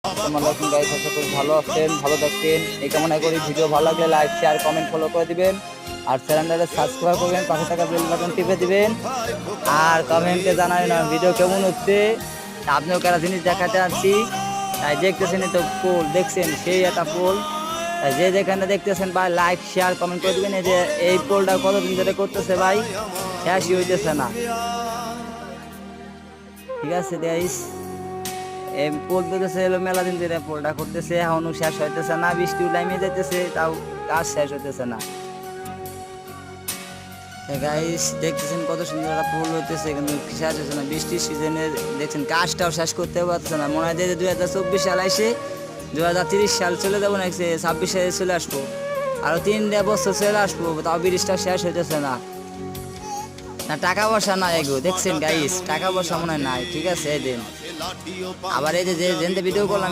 আসসালামু আলাইকুম গাইস, আশা করি ভালো আছেন, ভালো থাকবেন এই কামনা করি। ভিডিও ভালো লাগলে লাইক শেয়ার কমেন্ট ফলো করে দিবেন আর চ্যানেলটা সাবস্ক্রাইব করবেন, পাশে থাকা বেল বাটন টিপে দিবেন আর কমেন্টে জানাবেন ভিডিও কেমন হচ্ছে। আপনিও কারা জিনিস দেখাতে আসছি তাই দেখতেছেন, তো পোল দেখছেন সেই একটা পোল, তাই যে যেখানে দেখতেছেন ভাই লাইক শেয়ার কমেন্ট করে দিবেন। এই যে এই পোলটা কতদিন ধরে করতেছে ভাই, শেষই হইতেছে না। ঠিক আছে গাইস, এই পোল দিতেছে এলো মেলা দিন ধরে পোলটা করতেছে, এখনো শেষ হইতেছে না। বৃষ্টি টাইমে যাইতেছে তাও কাজ শেষ হইতেছে না। গাইস দেখতেছেন কত সুন্দর একটা পোল হইতেছে কিন্তু শেষ হচ্ছে না। বৃষ্টির সিজনে দেখছেন কাজটাও শেষ করতে পারছে না। মনে হয় যে 2024 সাল আইসে 2030 সাল চলে যাবো না, 26 সালে চলে আসবো, আরো 3 বছর চলে আসবো, তাও ব্রিজটা শেষ হইতেছে না। না টাকা পয়সা নাই এগো, দেখছেন গাইস টাকা পয়সা মনে হয় নাই। ঠিক আছে এই দিন আবার এই যে ভিডিও করলাম